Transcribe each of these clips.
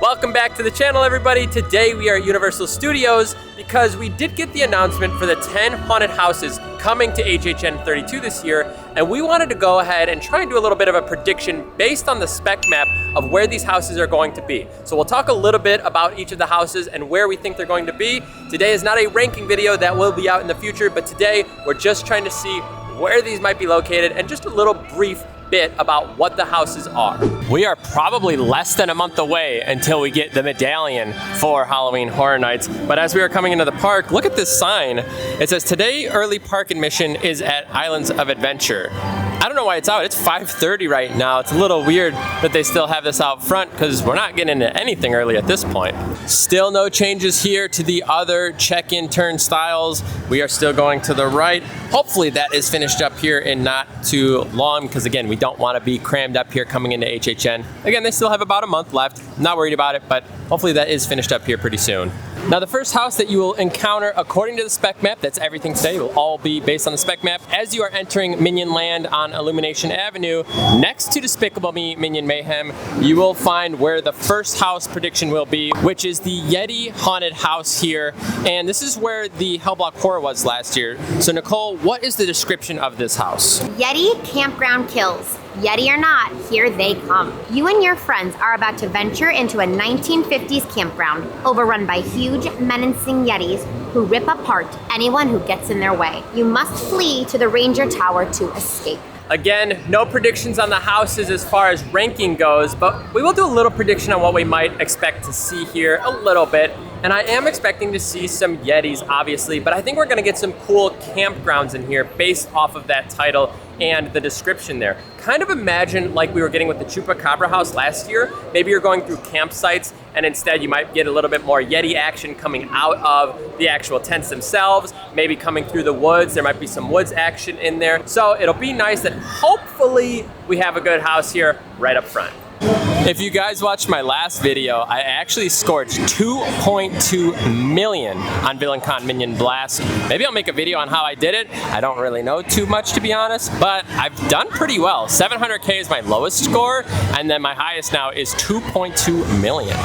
Welcome back to the channel, everybody. Today we are at Universal Studios because we did get the announcement for the 10 haunted houses coming to HHN 32 this year, and we wanted to go ahead and try and do a little bit of a prediction based on the spec map of where these houses are going to be. So we'll talk a little bit about each of the houses and where we think they're going to be. Today is not a ranking video, that will be out in the future, but today we're just trying to see where these might be located and just a little brief bit about what the houses are. We are probably less than a month away until we get the medallion for Halloween Horror Nights. But as we are coming into the park, look at this sign. It says, today early park admission is at Islands of Adventure. I don't know why it's out. It's 5:30 right now. It's a little weird that they still have this out front because we're not getting into anything early at this point. Still no changes here to the other check-in turnstiles. We are still going to the right. Hopefully that is finished up here in not too long because again, we don't want to be crammed up here coming into HHN. Again, they still have about a month left. Not worried about it, but hopefully that is finished up here pretty soon. Now the first house that you will encounter according to the spec map, that's everything today, will all be based on the spec map. As you are entering Minion Land on Illumination Avenue, next to Despicable Me Minion Mayhem, you will find where the first house prediction will be, which is the Yeti haunted house here. And this is where the Hellblock Horror was last year. So Nicole, what is the description of this house? Yeti campground kills. Yeti or not, here they come. You and your friends are about to venture into a 1950s campground overrun by huge, menacing Yetis who rip apart anyone who gets in their way. You must flee to the Ranger Tower to escape. Again, no predictions on the houses as far as ranking goes, but we will do a little prediction on what we might expect to see here a little bit. And I am expecting to see some Yetis, obviously, but I think we're gonna get some cool campgrounds in here based off of that title and the description there. Kind of imagine like we were getting with the Chupacabra house last year. Maybe you're going through campsites and instead you might get a little bit more Yeti action coming out of the actual tents themselves, maybe coming through the woods. There might be some woods action in there. So it'll be nice that hopefully we have a good house here right up front. If you guys watched my last video, I actually scorched 2.2 million on VillainCon Minion Blast. Maybe I'll make a video on how I did it. I don't really know too much, to be honest, but I've done pretty well. 700K is my lowest score, and then my highest now is 2.2 million.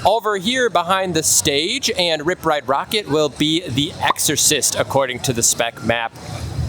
Over here behind the stage and Rip Ride Rocket will be the Exorcist according to the spec map.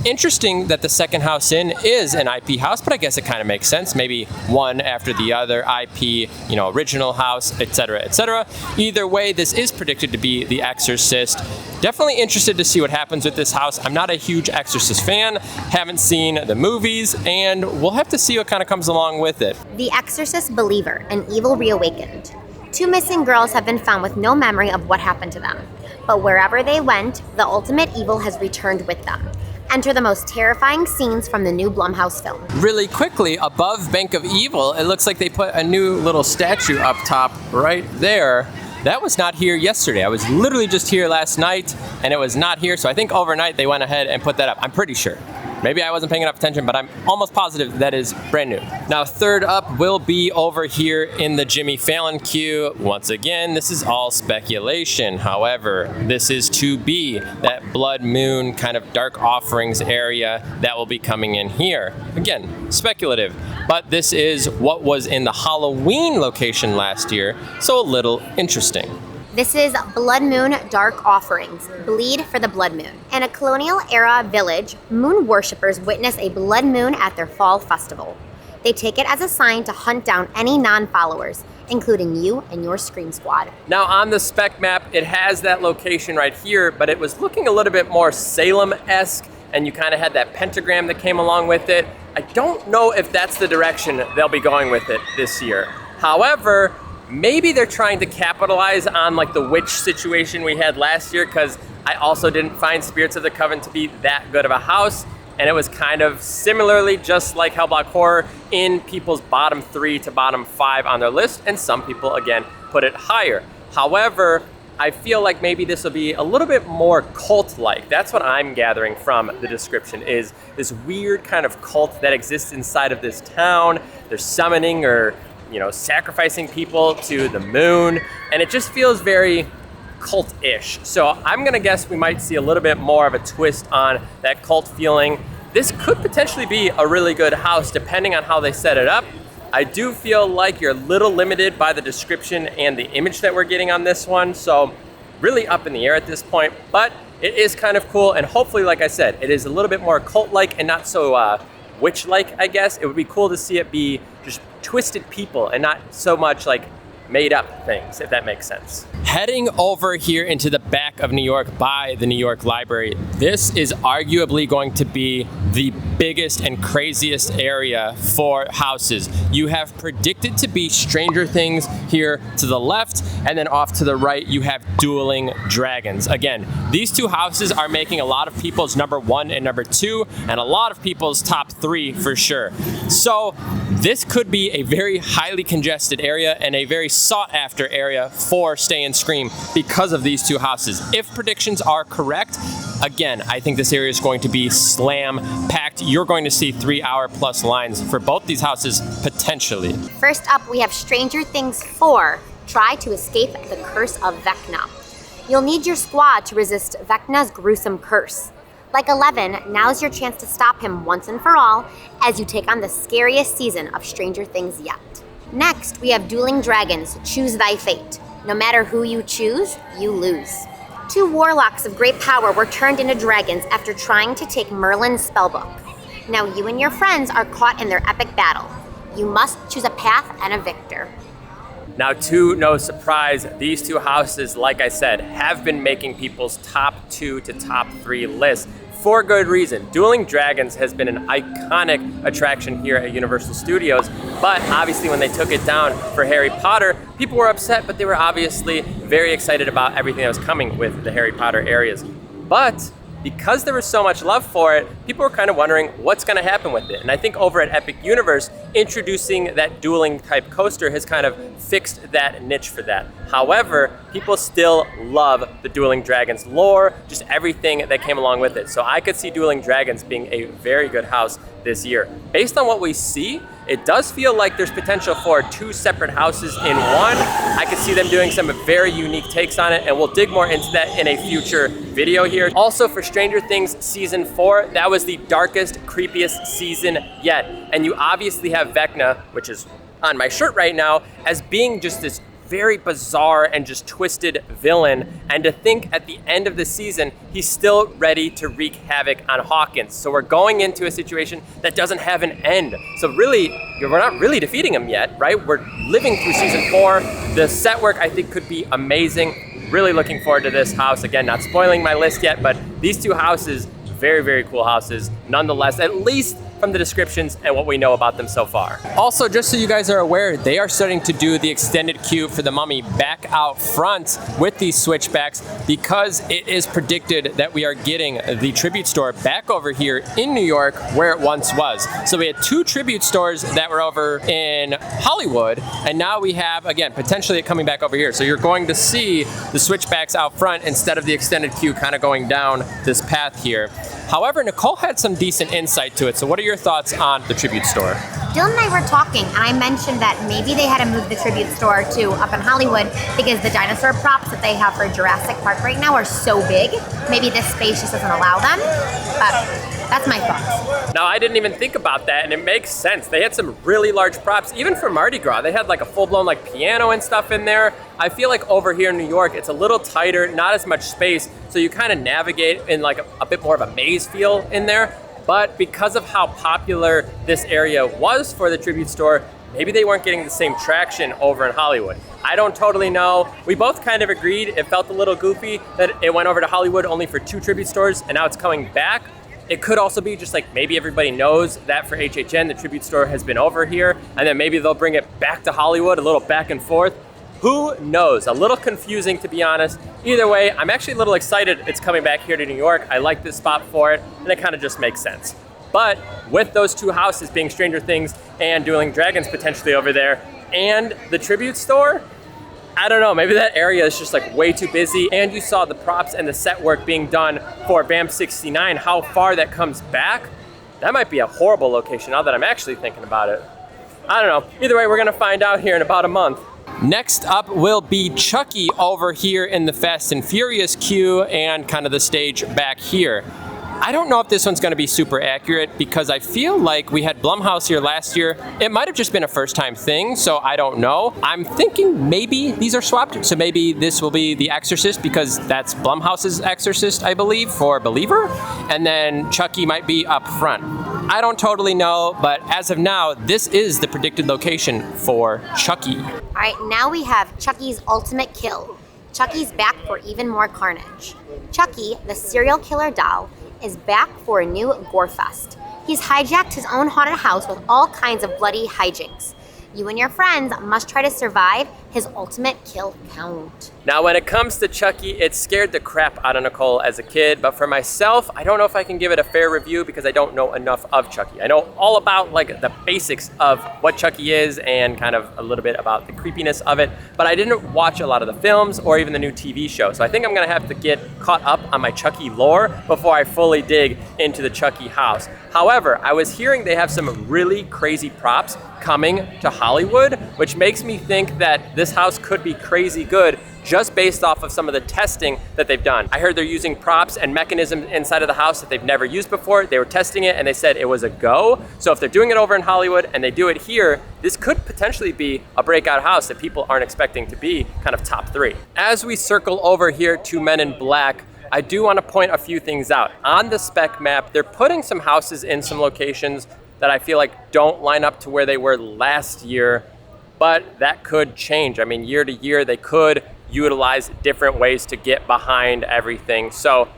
Interesting that the second house in is an IP house, but I guess it kind of makes sense. Maybe one after the other, IP, original house, etc., etc. Either way, this is predicted to be the Exorcist. Definitely interested to see what happens with this house. I'm not a huge Exorcist fan, haven't seen the movies, and we'll have to see what kind of comes along with it. The Exorcist Believer, an evil reawakened. 2 missing girls have been found with no memory of what happened to them. But wherever they went, the ultimate evil has returned with them. Enter the most terrifying scenes from the new Blumhouse film. Really quickly, above Bank of Evil, it looks like they put a new little statue up top right there. That was not here yesterday. I was literally just here last night and it was not here. So I think overnight they went ahead and put that up. I'm pretty sure. Maybe I wasn't paying enough attention, but I'm almost positive that is brand new. Now, third up will be over here in the Jimmy Fallon queue. Once again, this is all speculation. However, this is to be that Blood Moon kind of dark offerings area that will be coming in here. Again, speculative, but this is what was in the Halloween location last year, so a little interesting. This is Blood Moon Dark Offerings, Bleed for the Blood Moon. In a colonial-era village, moon worshippers witness a blood moon at their fall festival. They take it as a sign to hunt down any non-followers, including you and your Scream Squad. Now on the spec map, it has that location right here, but it was looking a little bit more Salem-esque, and you kind of had that pentagram that came along with it. I don't know if that's the direction they'll be going with it this year. However, maybe they're trying to capitalize on like the witch situation we had last year, because I also didn't find Spirits of the Coven to be that good of a house, and it was kind of similarly just like Hellblock Horror in people's bottom 3 to bottom 5 on their list, and some people again put it higher. However, I feel like maybe this will be a little bit more cult-like. That's what I'm gathering from the description, is this weird kind of cult that exists inside of this town. They're summoning or sacrificing people to the moon, and it just feels very cult-ish. So I'm gonna guess we might see a little bit more of a twist on that cult feeling. This could potentially be a really good house depending on how they set it up. I do feel like you're a little limited by the description and the image that we're getting on this one, so really up in the air at this point, but it is kind of cool, and hopefully, like I said, it is a little bit more cult-like and not so witch-like, I guess. It would be cool to see it be just twisted people and not so much like made up things, if that makes sense. Heading over here into the back of New York by the New York Library, this is arguably going to be the biggest and craziest area for houses. You have predicted to be Stranger Things here to the left, and then off to the right you have Dueling Dragons. Again, these two houses are making a lot of people's number 1 and number 2, and a lot of people's top 3 for sure. So this could be a very highly congested area and a very sought after area for Stay and Scream because of these two houses. If predictions are correct, again, I think this area is going to be slam packed. You're going to see 3-hour plus lines for both these houses potentially. First up, we have Stranger Things 4, Try to Escape the Curse of Vecna. You'll need your squad to resist Vecna's gruesome curse. Like 11, now's your chance to stop him once and for all as you take on the scariest season of Stranger Things yet. Next, we have Dueling Dragons, Choose Thy Fate. No matter who you choose, you lose. 2 warlocks of great power were turned into dragons after trying to take Merlin's spellbook. Now you and your friends are caught in their epic battle. You must choose a path and a victor. Now, to no surprise, these two houses, like I said, have been making people's top 2 to top 3 lists for good reason. Dueling Dragons has been an iconic attraction here at Universal Studios, but obviously when they took it down for Harry Potter, people were upset, but they were obviously very excited about everything that was coming with the Harry Potter areas. But because there was so much love for it, people were kind of wondering what's going to happen with it. And I think over at Epic Universe, introducing that dueling type coaster has kind of fixed that niche for that. However, people still love the Dueling Dragons lore, just everything that came along with it. So I could see Dueling Dragons being a very good house this year. Based on what we see, it does feel like there's potential for 2 separate houses in one. I could see them doing some very unique takes on it, and we'll dig more into that in a future video here. Also, for Stranger Things Season 4, that was the darkest, creepiest season yet. And you obviously have Vecna, which is on my shirt right now, as being just this very bizarre and just twisted villain, and to think at the end of the season he's still ready to wreak havoc on Hawkins. So we're going into a situation that doesn't have an end. So really, we're not really defeating him yet, right? We're living through season 4. The set work I think could be amazing. Really looking forward to this house. Again, not spoiling my list yet, but these two houses, very, very cool houses nonetheless, at least from the descriptions and what we know about them so far. Also, just so you guys are aware, they are starting to do the extended queue for the Mummy back out front with these switchbacks because it is predicted that we are getting the tribute store back over here in New York where it once was. So we had 2 tribute stores that were over in Hollywood, and now we have, again, potentially it coming back over here. So you're going to see the switchbacks out front instead of the extended queue kind of going down this path here. However, Nicole had some decent insight to it. So what are your thoughts on the tribute store? Dillon and I were talking, and I mentioned that maybe they had to move the tribute store to up in Hollywood because the dinosaur props that they have for Jurassic Park right now are so big. Maybe this space just doesn't allow them, but that's my thoughts. Now, I didn't even think about that, and it makes sense. They had some really large props, even for Mardi Gras. They had like a full-blown like piano and stuff in there. I feel like over here in New York, it's a little tighter, not as much space, so you kind of navigate in like a bit more of a maze feel in there. But because of how popular this area was for the tribute store, maybe they weren't getting the same traction over in Hollywood. I don't totally know. We both kind of agreed it felt a little goofy that it went over to Hollywood only for 2 tribute stores and now it's coming back. It could also be just like maybe everybody knows that for HHN, the tribute store has been over here, and then maybe they'll bring it back to Hollywood, a little back and forth. Who knows? A little confusing, to be honest. Either way, I'm actually a little excited it's coming back here to New York. I like this spot for it, and it kind of just makes sense. But with those 2 houses being Stranger Things and Dueling Dragons potentially over there, and the tribute store, I don't know, maybe that area is just like way too busy. And you saw the props and the set work being done for BAM 69, how far that comes back. That might be a horrible location now that I'm actually thinking about it. I don't know. Either way, we're gonna find out here in about a month. Next up will be Chucky over here in the Fast and Furious queue and kind of the stage back here. I don't know if this one's gonna be super accurate because I feel like we had Blumhouse here last year. It might have just been a first time thing, so I don't know. I'm thinking maybe these are swapped, so maybe this will be the Exorcist because that's Blumhouse's Exorcist, I believe, for Believer, and then Chucky might be up front. I don't totally know, but as of now, this is the predicted location for Chucky. All right, now we have Chucky's ultimate kill. Chucky's back for even more carnage. Chucky, the serial killer doll, is back for a new gore fest. He's hijacked his own haunted house with all kinds of bloody hijinks. You and your friends must try to survive his ultimate kill count. Now, when it comes to Chucky, it scared the crap out of Nicole as a kid, but for myself, I don't know if I can give it a fair review because I don't know enough of Chucky. I know all about like the basics of what Chucky is and kind of a little bit about the creepiness of it, but I didn't watch a lot of the films or even the new TV show. So I think I'm gonna have to get caught up on my Chucky lore before I fully dig into the Chucky house. However, I was hearing they have some really crazy props coming to Hollywood, which makes me think that this house could be crazy good just based off of some of the testing that they've done. I heard they're using props and mechanisms inside of the house that they've never used before. They were testing it and they said it was a go. So if they're doing it over in Hollywood and they do it here, this could potentially be a breakout house that people aren't expecting to be kind of top 3. As we circle over here to Men in Black, I do want to point a few things out. On the spec map, they're putting some houses in some locations that I feel like don't line up to where they were last year, but that could change. I mean, year to year, they could utilize different ways to get behind everything. So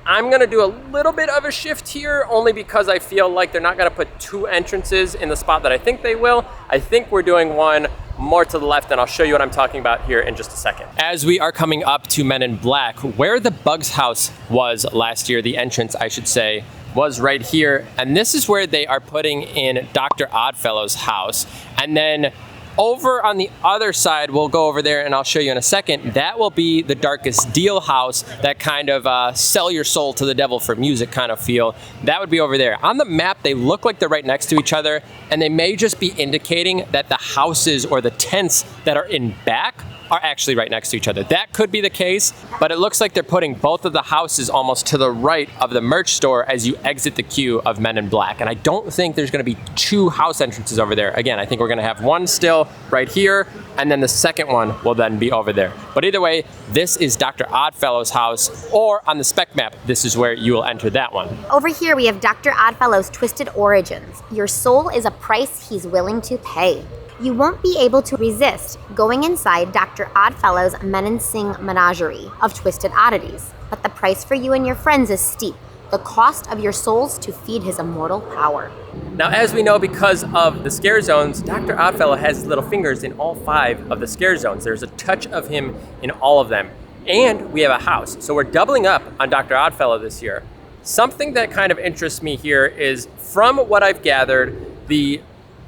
I'm gonna do a little bit of a shift here only because I feel like they're not gonna put 2 entrances in the spot that I think they will. I think we're doing one more to the left, and I'll show you what I'm talking about here in just a second. As we are coming up to Men in Black, where the Bugs house was last year, the entrance I should say, was right here. And this is where they are putting in Dr. Oddfellow's house. And then over on the other side, we'll go over there and I'll show you in a second, that will be the Darkest Deal house, that kind of sell your soul to the devil for music kind of feel. That would be over there. On the map, they look like they're right next to each other, and they may just be indicating that the houses or the tents that are in back are actually right next to each other. That could be the case, but it looks like they're putting both of the houses almost to the right of the merch store as you exit the queue of Men in Black. And I don't think there's gonna be 2 house entrances over there. Again, I think we're gonna have one still right here, and then the second one will then be over there. But either way, this is Dr. Oddfellow's house, or on the spec map, this is where you will enter that one. Over here, we have Dr. Oddfellow's Twisted Origins. Your soul is a price he's willing to pay. You won't be able to resist going inside Dr. Oddfellow's menacing menagerie of twisted oddities, but the price for you and your friends is steep. The cost of your souls to feed his immortal power. Now, as we know, because of the scare zones, Dr. Oddfellow has his little fingers in all 5 of the scare zones. There's a touch of him in all of them. And we have a house. So we're doubling up on Dr. Oddfellow this year. Something that kind of interests me here is, from what I've gathered, the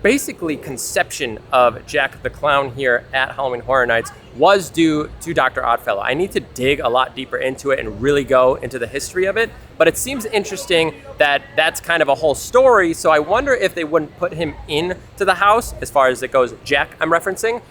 basically conception of Jack the Clown here at Halloween Horror Nights was due to Dr. Oddfellow. I need to dig a lot deeper into it and really go into the history of it, but it seems interesting that that's kind of a whole story, so I wonder if they wouldn't put him into the house as far as it goes. Jack, I'm referencing.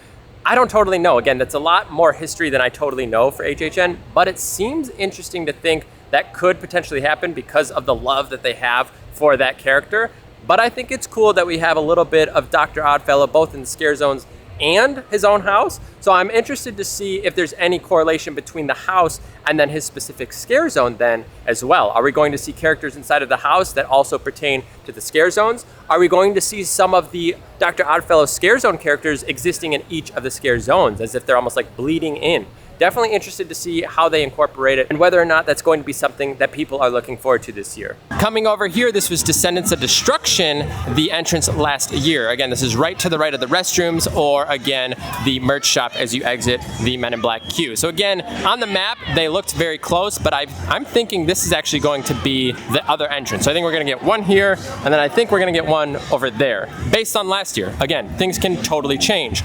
I don't totally know. Again, that's a lot more history than I totally know for HHN, but it seems interesting to think that could potentially happen because of the love that they have for that character. But I think it's cool that we have a little bit of Dr. Oddfellow both in the scare zones and his own house. So I'm interested to see if there's any correlation between the house and then his specific scare zone then as well. Are we going to see characters inside of the house that also pertain to the scare zones? Are we going to see some of the Dr. Oddfellow scare zone characters existing in each of the scare zones as if they're almost like bleeding in? Definitely interested to see how they incorporate it and whether or not that's going to be something that people are looking forward to this year. Coming over here, this was Descendants of Destruction, the entrance last year. Again, this is right to the right of the restrooms, or again, the merch shop as you exit the Men in Black queue. So again, on the map, they looked very close, but I'm thinking this is actually going to be the other entrance. So I think we're gonna get one here, and then I think we're gonna get one over there. Based on last year, again, things can totally change.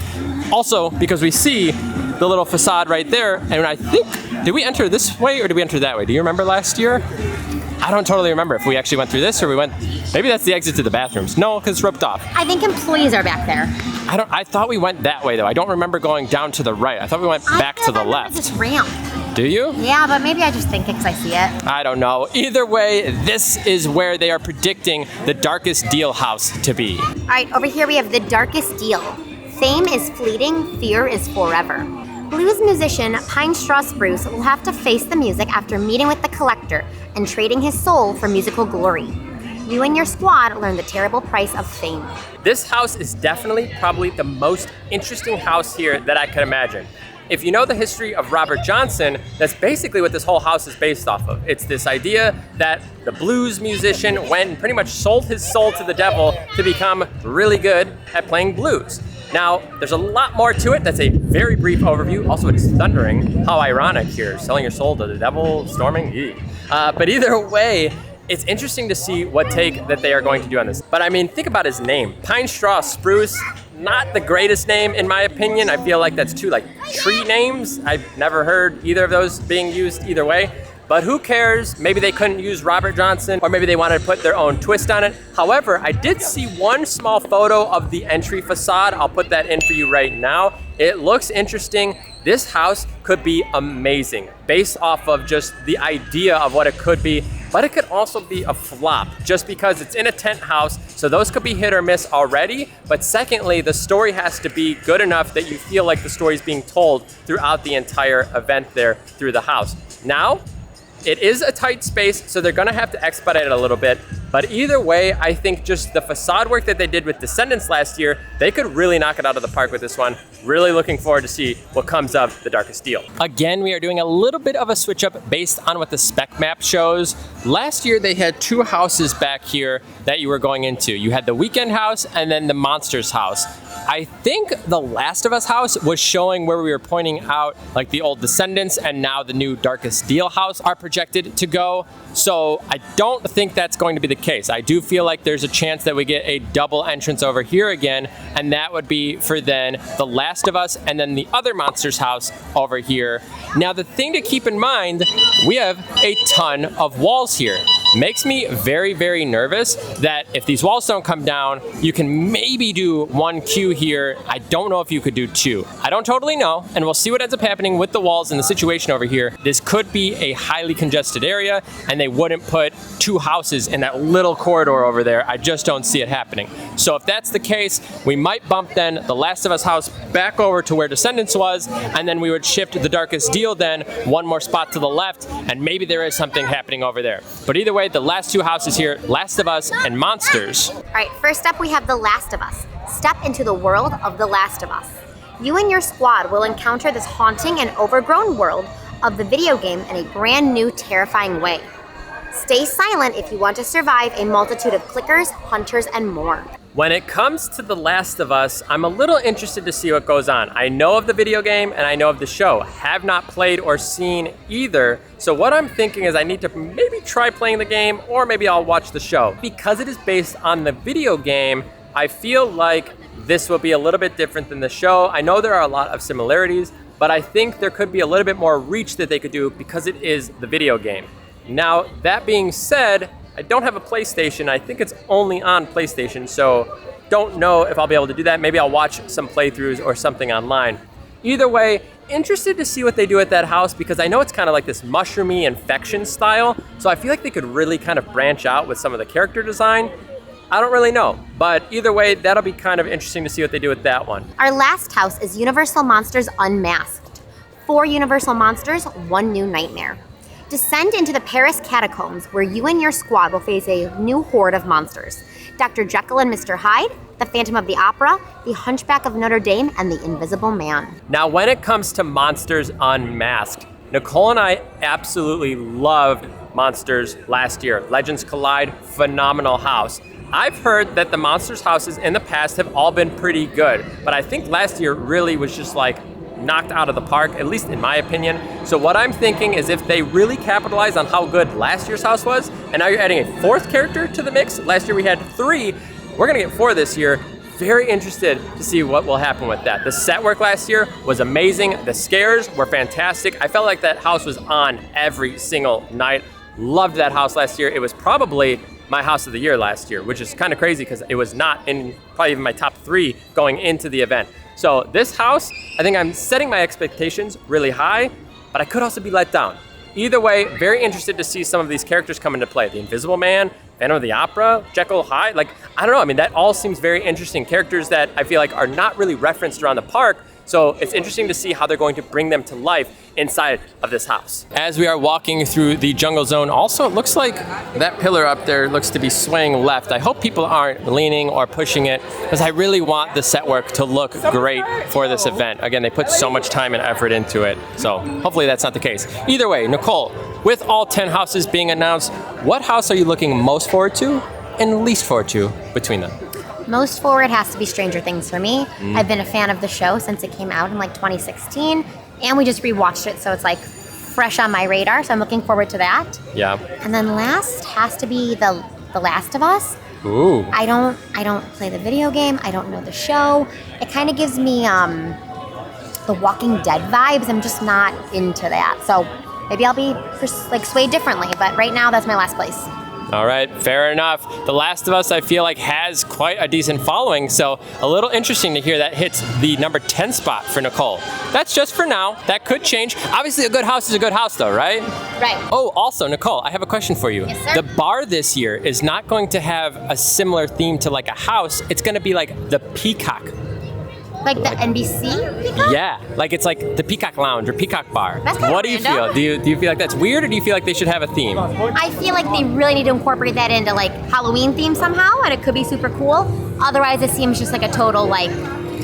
Also, because we see the little facade right there, and I think, did we enter this way or did we enter that way? Do you remember last year? I don't totally remember if we actually went through this or we went, maybe that's the exit to the bathrooms. No, because it's roped off. I think employees are back there. I thought we went that way though. I don't remember going down to the right. I thought we went back to the left. This ramp. Do you? Yeah, but maybe I just think it because I see it. I don't know. Either way, this is where they are predicting the darkest deal house to be. All right, over here we have the darkest deal. Fame is fleeting, fear is forever. Blues musician Pine Straw Spruce will have to face the music after meeting with the collector and trading his soul for musical glory. You and your squad learn the terrible price of fame. This house is definitely probably the most interesting house here that I could imagine. If you know the history of Robert Johnson, that's basically what this whole house is based off of. It's this idea that the blues musician went and pretty much sold his soul to the devil to become really good at playing blues. Now, there's a lot more to it. That's a very brief overview. Also, it's thundering. How ironic here. Selling your soul to the devil, storming. But either way, it's interesting to see what take that they are going to do on this. But I mean, think about his name. Pine Straw Spruce, not the greatest name in my opinion. I feel like that's two like tree names. I've never heard either of those being used either way. But who cares? Maybe they couldn't use Robert Johnson, or maybe they wanted to put their own twist on it. However, I did see one small photo of the entry facade. I'll put that in for you right now. It looks interesting. This house could be amazing based off of just the idea of what it could be, but it could also be a flop just because it's in a tent house. So those could be hit or miss already. But secondly, the story has to be good enough that you feel like the story is being told throughout the entire event there through the house. Now, it is a tight space, so they're gonna have to expedite it a little bit. But either way, I think just the facade work that they did with Descendants last year, they could really knock it out of the park with this one. Really looking forward to see what comes of the Darkest Deal. Again, we are doing a little bit of a switch up based on what the spec map shows. Last year, they had two houses back here that you were going into. You had the Weekend house and then the Monsters house. I think the Last of Us house was showing where we were pointing out like the old Descendants and now the new Darkest Deal house are projected to go. So I don't think that's going to be the case. I do feel like there's a chance that we get a double entrance over here again, and that would be for then the Last of Us and then the other Monsters house over here. Now the thing to keep in mind, we have a ton of walls here. Makes me very, very nervous that if these walls don't come down, you can maybe do one queue here. I don't know if you could do two. I don't totally know, and we'll see what ends up happening with the walls and the situation over here. This could be a highly congested area, and they wouldn't put two houses in that little corridor over there. I just don't see it happening. So if that's the case, we might bump then the Last of Us house back over to where Descendants was, and then we would shift the Darkest Deal then one more spot to the left, and maybe there is something happening over there. But either way, the last two houses here, Last of Us and Monsters. All right, first up we have The Last of Us. Step into the world of The Last of Us. You and your squad will encounter this haunting and overgrown world of the video game in a brand new, terrifying way. Stay silent if you want to survive a multitude of clickers, hunters, and more. When it comes to The Last of Us, I'm a little interested to see what goes on. I know of the video game and I know of the show. Have not played or seen either. So what I'm thinking is I need to maybe try playing the game, or maybe I'll watch the show. Because it is based on the video game, I feel like this will be a little bit different than the show. I know there are a lot of similarities, but I think there could be a little bit more reach that they could do because it is the video game. Now, that being said, I don't have a PlayStation. I think it's only on PlayStation, so don't know if I'll be able to do that. Maybe I'll watch some playthroughs or something online. Either way, interested to see what they do at that house because I know it's kind of like this mushroomy infection style, so I feel like they could really kind of branch out with some of the character design. I don't really know, but either way, that'll be kind of interesting to see what they do with that one. Our last house is Universal Monsters Unmasked. 4 Universal Monsters, 1 new nightmare. Descend into the Paris catacombs where you and your squad will face a new horde of monsters. Dr. Jekyll and Mr. Hyde, the Phantom of the Opera, the Hunchback of Notre Dame, and the Invisible Man. Now, when it comes to Monsters Unmasked, Nicole and I absolutely loved Monsters last year. Legends Collide, phenomenal house. I've heard that the Monsters houses in the past have all been pretty good, but I think last year really was just like knocked out of the park, at least in my opinion. So what I'm thinking is if they really capitalize on how good last year's house was, and now you're adding a 4th character to the mix. Last year we had 3, we're gonna get 4 this year. Very interested to see what will happen with that. The set work last year was amazing. The scares were fantastic. I felt like that house was on every single night. Loved that house last year. It was probably my house of the year last year, which is kind of crazy because it was not in probably even my top 3 going into the event. So this house, I think I'm setting my expectations really high. but I could also be let down. Either way, very interested to see some of these characters come into play. The Invisible Man, Phantom of the Opera, Jekyll Hyde, like, I don't know, I mean, that all seems very interesting. Characters that I feel like are not really referenced around the park, so it's interesting to see how they're going to bring them to life inside of this house. As we are walking through the jungle zone, also it looks like that pillar up there looks to be swaying left. I hope people aren't leaning or pushing it, because I really want the set work to look great for this event. Again, they put so much time and effort into it, so hopefully that's not the case. Either way, Nicole, with all 10 houses being announced, what house are you looking most forward to and least forward to between them? Most forward has to be Stranger Things for me. I've been a fan of the show since it came out in like 2016, and we just rewatched it, so it's like fresh on my radar, so I'm looking forward to that. Yeah. And then last has to be the Last of Us. Ooh. I don't play the video game. I don't know the show. It kind of gives me the Walking Dead vibes. I'm just not into that. So maybe I'll be like swayed differently, but right now that's my last place. All right, fair enough. The Last of Us, I feel like, has quite a decent following, so a little interesting to hear that hits the number 10 spot for Nicole. That's just for now. That could change. Obviously, a good house is a good house, though, right? Right. Oh, also, Nicole, I have a question for you. Yes, sir? The bar this year is not going to have a similar theme to like a house. It's going to be like the Peacock. Like the NBC Peacock? Yeah, like it's like the Peacock Lounge or Peacock Bar. That's kinda what do you feel? random. Do you feel like that's weird, or do you feel like they should have a theme? I feel like they really need to incorporate that into like Halloween theme somehow, and it could be super cool. Otherwise, it seems just like a total like,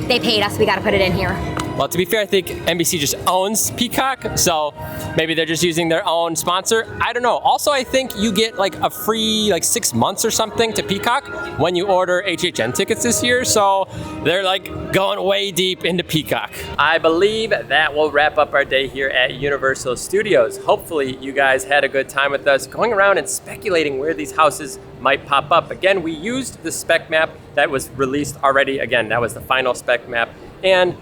they paid us, we got to put it in here. Well, to be fair, I think NBC just owns Peacock, so maybe they're just using their own sponsor. I don't know. Also, I think you get like a free like 6 months or something to Peacock when you order HHN tickets this year, so they're like going way deep into Peacock. I believe that will wrap up our day here at Universal Studios. Hopefully you guys had a good time with us going around and speculating where these houses might pop up. Again, we used the spec map that was released already. Again, that was the final spec map, and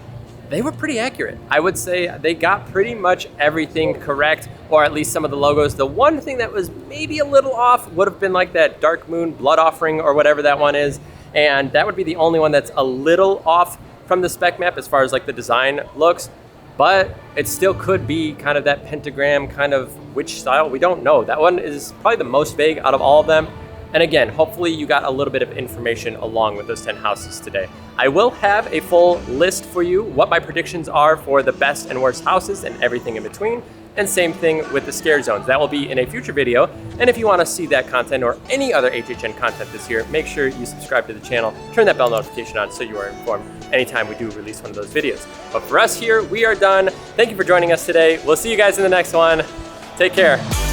they were pretty accurate. I would say they got pretty much everything correct, or at least some of the logos. The one thing that was maybe a little off would have been like that Dark Moon Blood Offering or whatever that one is, and that would be the only one that's a little off from the spec map as far as like the design looks, but it still could be kind of that pentagram kind of witch style. We don't know. That one is probably the most vague out of all of them. And again, hopefully you got a little bit of information along with those 10 houses today. I will have a full list for you, what my predictions are for the best and worst houses and everything in between. And same thing with the scare zones. That will be in a future video. And if you want to see that content or any other HHN content this year, make sure you subscribe to the channel, turn that bell notification on so you are informed anytime we do release one of those videos. But for us here, we are done. Thank you for joining us today. We'll see you guys in the next one. Take care.